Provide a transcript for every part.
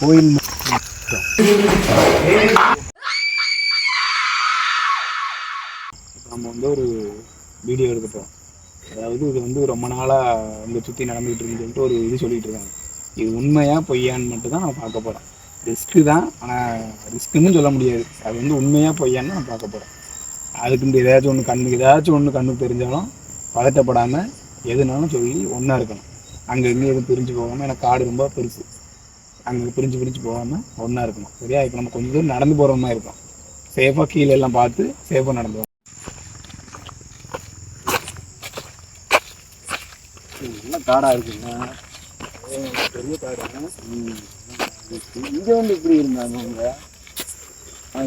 கோயில் நம்ம வந்து ஒரு வீடியோ எடுத்துட்டோம். அதாவது இது வந்து ரொம்ப நாளாக இங்கே சுற்றி நடந்துகிட்டு இருக்குன்னு சொல்லிட்டு ஒரு இது சொல்லிட்டு இருக்காங்க. இது உண்மையா பொய்யான்னு மட்டும் தான் நான் பார்க்க போகிறேன். ரிஸ்க்கு தான், ஆனால் ரிஸ்க்குன்னு சொல்ல முடியாது. அது வந்து உண்மையா பொய்யான்னு நான் பார்க்க போகிறேன். அதுக்கு ஏதாச்சும் ஒன்று கண்ணுக்கு தெரிஞ்சாலும் பதட்டப்படாமல் எதுனாலும் சொல்லி ஒன்றா இருக்கணும். அங்கே இங்கே எதுவும் பிரிஞ்சு போகாமல், எனக்கு காடு ரொம்ப பெருசு, அங்கே பிரிஞ்சு போகாமல் ஒன்றா இருக்கணும். சரியா? இப்போ நம்ம கொஞ்சம் தூரம் நடந்து போகிற மாதிரி இருக்கும். சேஃபாக கீழே எல்லாம் பார்த்து சேஃபாக நடந்து நல்லா காடாக இருக்குங்க. பெரிய காடு. இங்கே வந்து இப்படி இருந்தாங்க அவங்க.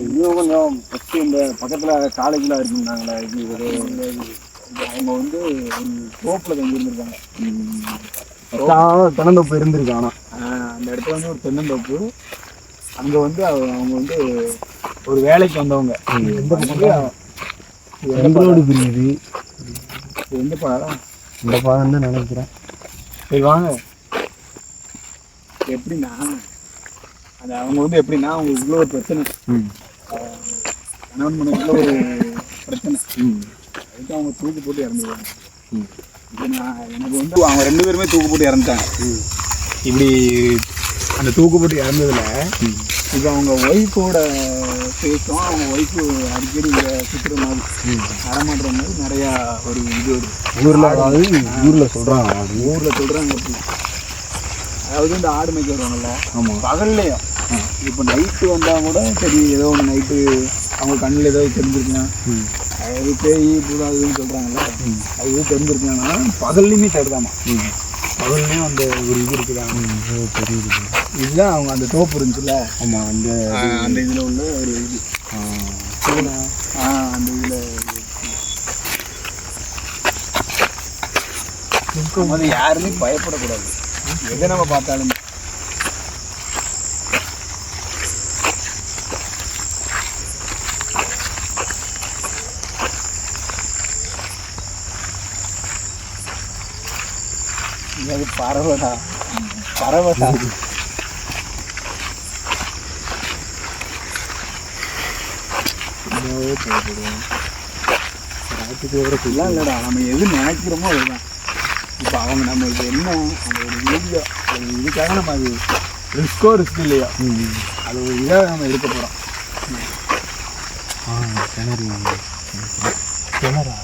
இன்னும் கொஞ்சம் ஃபஸ்ட்டு இந்த பக்கத்தில் காலேஜெலாம் இருக்குன்னாங்களே, இது அவங்க வந்து ஒரு தோப்பில் தங்கியிருந்துருக்காங்க. தென்னந்தோப்பு இருந்திருக்கு. ஆனால் அந்த இடத்துல வந்து ஒரு தென்னந்தோப்பு. அங்கே வந்து அவங்க வந்து ஒரு வேலைக்கு வந்தவங்க. எங்களோடு புரியுது. எந்த பாடம்? இந்த பாடம் தான் நினைக்கிறேன். சரி வாங்க. எப்படின்னா அது அவங்க வந்து எப்படின்னா அவங்களுக்கு இவ்வளோ ஒரு பிரச்சனை, கணவன் மனைவிக்குள்ள ஒரு பிரச்சனை. அதுக்கு அவங்க தூக்கு போட்டு இறந்துருவாங்க. இப்போ எனக்கு வந்து அவங்க 2 பேருமே தூக்கு போட்டு இறந்துட்டாங்க. இப்படி அந்த தூக்கு போட்டு இறந்ததுல இப்போ அவங்க ஒய்ஃபோட பேசும், அவங்க ஒய்ஃபு அடிக்கடி இங்கே சுற்றுற மாதிரி நடமாடுற மாதிரி நிறையா ஒரு இது ஊரில் சொல்கிறாங்க. அப்படி அதாவது இந்த ஆடு மேய்க்க வருவாங்கல்ல, ஆமாம், பகல்லையும் இப்போ நைட்டு வந்தால் கூட சரி, ஏதோ ஒன்று நைட்டு அவங்க கண்ணில் ஏதோ தெரிஞ்சிருக்கலாம், அது பேய் பூதாதுன்னு சொல்கிறாங்கல்ல, அது எதுவும் தெரிஞ்சிருக்கலாம்னா பகல்லையுமே தருதாமா. பகல்லையும் அந்த ஒரு இது இருக்குதாங்க, தெரியுது. இதுதான் அவங்க அந்த தோப்பு இருந்துச்சுல்ல, ஆமாம், அந்த இதில் உள்ள ஒரு இது. அந்த இதில் அது யாருமே பயப்படக்கூடாது. எதை நம்ம பார்த்தாலும் பரவடா. ராத்துக்குலாம் இல்லைடா, நம்ம எது நினைக்கிறோமோ அதுதான். இப்போ அவங்க நம்ம இப்போ என்ன அந்த ஒரு வீடியோ இதுக்காக நம்ம அது ரிஸ்க் இல்லையோ, அது ஒரு இதாக நம்ம எடுக்க போகிறோம். கிணறா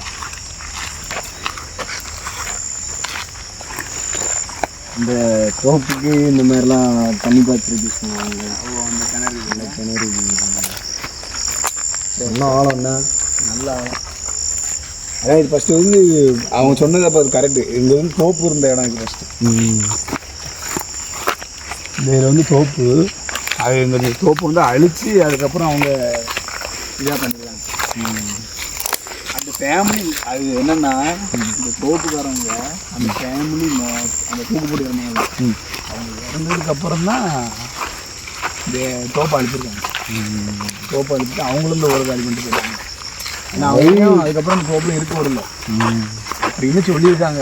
இந்த தோப்புக்கு இந்த மாதிரிலாம் தண்ணி பாய்ச்சிருக்கு சொன்னாங்க. அந்த கிணறு என்ன ஆழம்னா நல்ல ஆழம். அதான் இது ஃபஸ்ட்டு வந்து அவங்க சொன்னது அப்போ அது கரெக்டு. இங்கே வந்து தோப்பு இருந்த இடம் இது ஃபஸ்ட்டு. இதில் வந்து தோப்பு, அது இந்த தோப்பு வந்து அழித்து அதுக்கப்புறம் அவங்க இதாக பண்ணிடுறாங்க. அந்த ஃபேமிலி அது என்னென்னா, இந்த தோப்புக்காரவங்க அந்த ஃபேமிலி அந்த தூக்கு போட்டு இறந்தாங்க. அவங்க இறந்ததுக்கப்புறம் தான் இந்த தோப்பை அழிச்சிருக்காங்க. தோப்பை அழிச்சிட்டு அவங்களும் இந்த ஒரு காலி பண்ணிட்டு போயிட்டாங்க. ஏன்னா அவங்களும் அதுக்கப்புறம் அந்த தோப்பில் இருக்க விடல அப்படின்னு சொல்லியிருக்காங்க.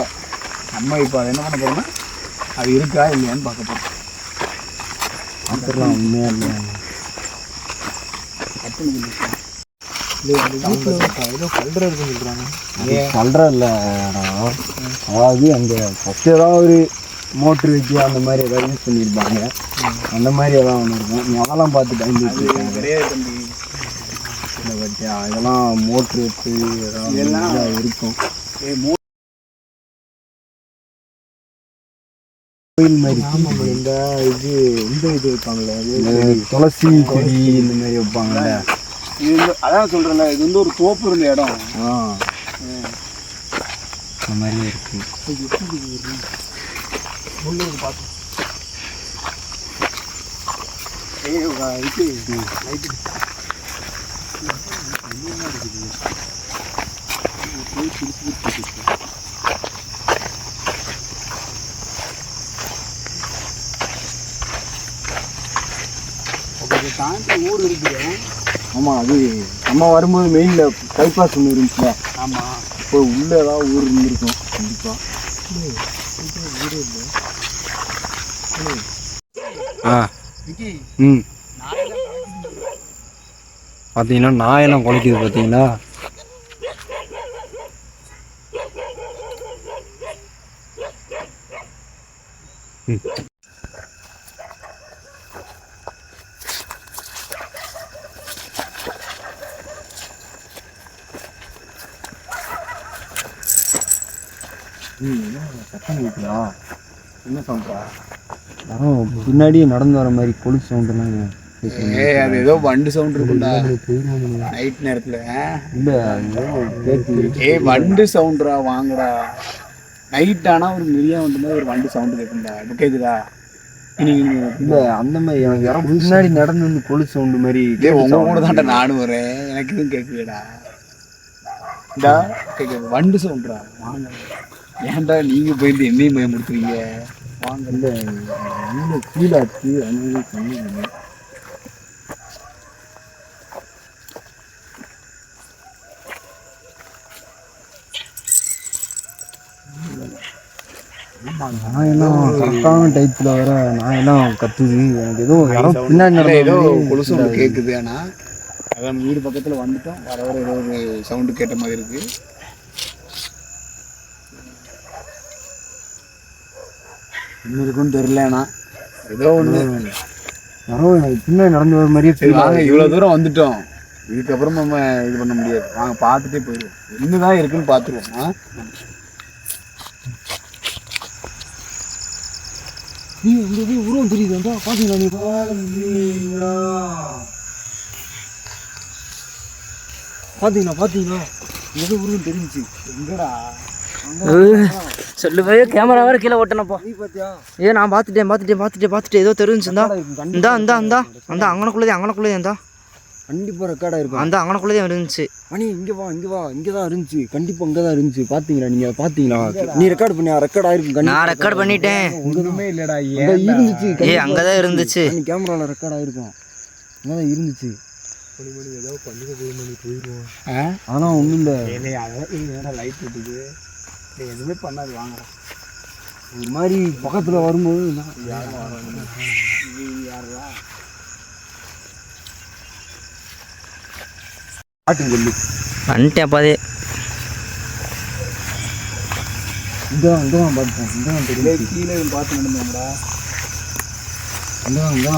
நம்ம இப்போ அதை என்ன பண்ண போகிறோம்னா, அது இருக்கா இல்லையான்னு பார்க்க போகிறோம். பார்த்துக்கலாம் உண்மையாக இல்லையா. ஏதோ கல்ற இருக்குன்னு சொல்கிறாங்க. கல்ற இல்லை, அதாவது அந்த ஃபஸ்ட்டு ஏதாவது ஒரு மோட்ரு வச்சு அந்த மாதிரி ஏதாவது யூஸ் பண்ணியிருப்பாங்க. அந்த மாதிரி ஏதாவது ஒன்று இருக்கும். நீ அதெல்லாம் பார்த்து பயந்துருக்காங்க. கிடையாது தம்பி, இந்த பற்றியா இதெல்லாம் மோட்ரு வச்சு ஏதாவது இருக்கும். கோயில் மாதிரி இந்த இது வைப்பாங்களே, துளசி கொடி இந்த மாதிரி வைப்பாங்கல்ல. இது அதான் சொல்கிறேன்ல, இது வந்து ஒரு தோப்பு இருந்த இடம். அந்த மாதிரி இருக்கு. பார்த்து தாண்டி ஊர் இருக்குது. ஆமாம், அது நம்ம வரும்போது மெயினில் பைபாஸ் ஒன்று இருந்துச்சுல. ஆமாம், இப்போ உள்ளே ஏதாவது ஊர் இருந்திருக்கும் கண்டிப்பாக. ஊரே இல்லை. ம் பார்த்தீங்கன்னா நாயெல்லாம் குலைக்குது பார்த்தீங்களா. ம் சத்தம் கேட்குதா? என்ன சவுண்டா? யாரும் பின்னாடியே நடந்து வர மாதிரி கொலுசு சவுண்டெல்லாம் அது ஏதோ வண்டு சவுண்ட் இருக்குண்டா நைட் நேரத்தில். இல்லை வண்டு சவுண்டா வாங்கடா. நைட் ஆனால் ஒரு மிரியா வண்டு மாதிரி ஒரு வண்டு சவுண்டு கேட்குண்டா. இப்போ கேட்குதா? இல்லை அந்த மாதிரி எனக்கு யாரும் முன்னாடி நடந்து வந்து கொலுசு சவுண்டு மாதிரி. உங்க கூட தான்டா நானும் வரேன், எனக்கு எதுவும் கேட்குதுடா. இந்தா கேட்குது வண்டு சவுண்டா. வாங்க ஏன்டா நீங்கள் போயிட்டு என்னையும் பயமுடுத்துறீங்க? வாங்க. இல்லை கீழாச்சு அங்கே சொன்னீங்க. நாயெல்லாம் கரெக்டான டைத்தில் வர நாயெல்லாம் கத்துது. எனக்கு ஏதோ யாரோ பின்னாடி ஏதோ கொலுசு ஒன்று கேட்குது. ஆனால் அதான் வீடு பக்கத்தில் வந்துட்டோம். வர வர ஏதோ ஒரு சவுண்டு கேட்ட மாதிரி இருக்கு. என்ன இருக்குன்னு தெரியலண்ணா. ஏதோ ஒன்று யாரோ பின்னாடி நடந்து வர மாதிரியே. சரி வாங்க, இவ்வளோ தூரம் வந்துட்டோம். இதுக்கப்புறம் நம்ம இது பண்ண முடியாது. வாங்க பார்த்துட்டே போயிடுவோம். என்னதான் இருக்குன்னு பார்த்துருவோம். உருவம் தெரியுது. பாத்தீங்களா? நீ பாத்தீங்களா? எது உருவம் தெரிஞ்சு எங்கடா சொல்லு போய் கேமரா வேற கீழே ஓட்டனப்பா. நான் பார்த்துட்டேன் ஏதோ தெரிஞ்சுந்தா. இந்தா அங்கனக்குள்ளதே கண்டிப்பாக ரெக்கார்டாக இருக்கும். அந்த அங்கனக்குள்ளதே இருந்துச்சு. மணி இங்கே தான் இருந்துச்சு. கண்டிப்பாக இங்கே தான் இருந்துச்சு. பார்த்தீங்களா? நீங்கள் பார்த்தீங்களா? நீ ரெக்கார்ட் பண்ணியா? ரெக்கார்ட் ஆயிருக்கும். நான் ரெக்கார்ட் பண்ணிட்டேன். ஒன்றுமே இல்லைடா. இருந்துச்சு. அங்கே தான் இருந்துச்சு. நீ கேமராவில் ரெக்கார்ட் ஆயிருக்கும். அங்கே தான் இருந்துச்சு. ஏதோ பண்ணிக்க போயிடுவோம். ஆனால் ஒன்றும் இல்லை. அதெல்லாம் லைட் விட்டுது. எதுவுமே பண்ணாது. வாங்கடா. ஒரு மாதிரி பக்கத்தில் வரும்போது யாரா ஆட்டும் கொல்லு வந்துட்டேன். அப்போதே இங்கதான் பார்த்தேன். இங்கதான் தெரியும். கீழே பார்த்து நடந்தோம்டா. அங்கதான்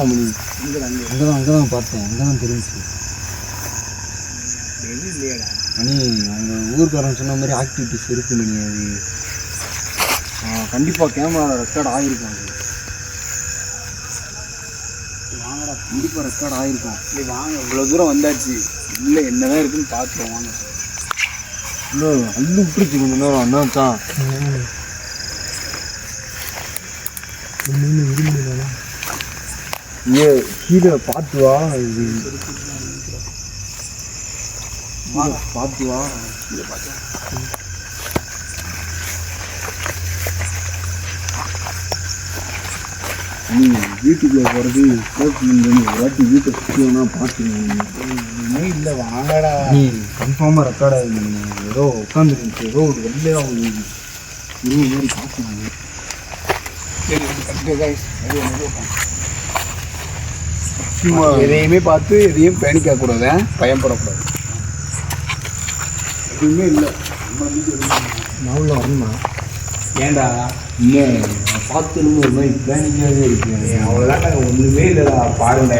பார்த்தேன். அங்கதான் தெரிஞ்சு. இல்லையாடா மணி அவங்க ஊருக்காரன் சொன்ன மாதிரி ஆக்டிவிட்டிஸ் இருக்கு மணி. அது கண்டிப்பாக கேமரா ரெக்கார்ட் ஆகிருக்கும். அது வாங்கடா, கண்டிப்பாக ரெக்கார்ட் ஆகிருக்கும். இல்லை வாங்க, இவ்வளோ தூரம் வந்தாச்சு. இல்லை என்னதான் இருக்குன்னு பார்த்துருவோம். வாங்க. இல்லை அள்ளு விட்டுருச்சு கொஞ்சம் நேரம். அண்ணன் தான் கீழே பார்த்து வா. இது பார்த்து வா. வீட்டுக்குள்ளே போகிறது ஒரு வாட்டி வீட்டை சுற்றினா பார்த்துருங்க. இல்லை வாங்கடா. நீ கன்ஃபார்மாக ரெக்கார்ட் ஆகிருந்தீங்க. நீங்கள் ஏதோ உட்காந்துருந்துச்சு. ஏதோ ஒரு வெள்ளையாக ஒரு இருபது மாதிரி பார்த்துருங்க. எதையுமே பார்த்து எதையும் பேனிக்க கூடாது, பயப்படக்கூடாது. எதுவுமே இல்லை. நான் உள்ள வரணுமா? ஏன்டா இல்லை பார்த்து ஒரு மாதிரி பேனிக்காகவே இருக்கு. அவ்வளோதான். நாங்கள் ஒன்றுமே இல்லைடா. பாருங்க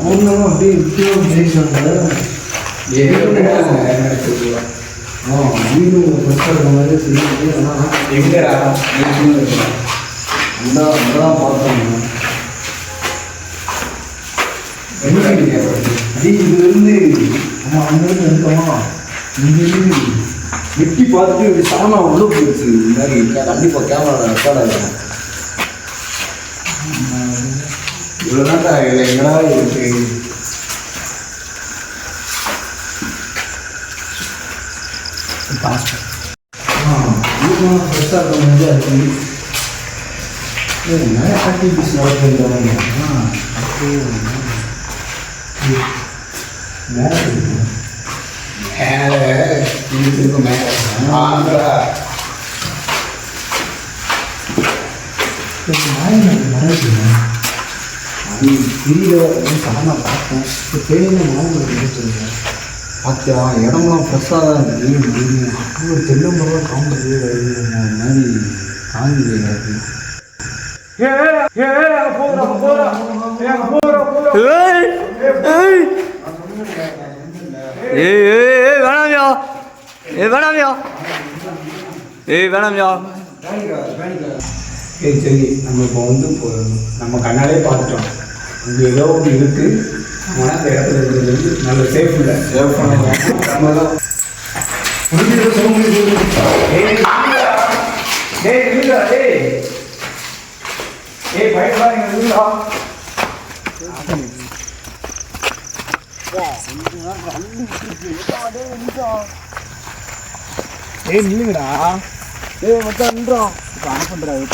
பூர்ணமாக அப்படியே விட்டு பேசுவாங்க. வீடு பிரச்சனை மாதிரி செய்யுது. ஆனால் எங்கடா அங்கதான் பார்த்தோம். இதுலேருந்து நம்ம அங்கேருந்து இருக்கோமா, இங்கேருந்து வெட்டி பார்த்துட்டு சாணா உள்ள போயிடுச்சு. இந்த மாதிரி கண்டிப்பாக கேமரா ரெக்கார்ட் ஆகிடும். இவ்வளோதான்டா. இதில் எங்கடா இருக்கு? ஃப்ரெஷ்ஷாக இருக்க மாதிரி அது நிறைய ஆக்டிவிட்டிஸ் நடக்குது. மேலே இருக்கும். மேலே அது தெரியல சாணா பார்த்தேன் இப்போ தேயில மாவு சொல்லுங்க பார்த்தியா இடம்லாம் ஃப்ரெஷ்ஷாக தான் இருக்குது அவ்வளோ தென்னம்பரம் காம்பது மாதிரி காஞ்சி இருக்குது வேணாமியா வேணாமியா வேணாமியா. சரி நம்ம இப்போ வந்து நம்ம கண்ணாலே பார்த்துட்டோம் இங்கே ஏதோ ஒன்று இருக்குது ஆனால் அந்த இடத்துல இருக்கிறது நல்ல சேஃப் இல்லை சேஃபான நம்ம தான் நில்லுங்கடா மொத்தம் நின்றோம் இப்போ ஆஃப் பண்ணுறாரு.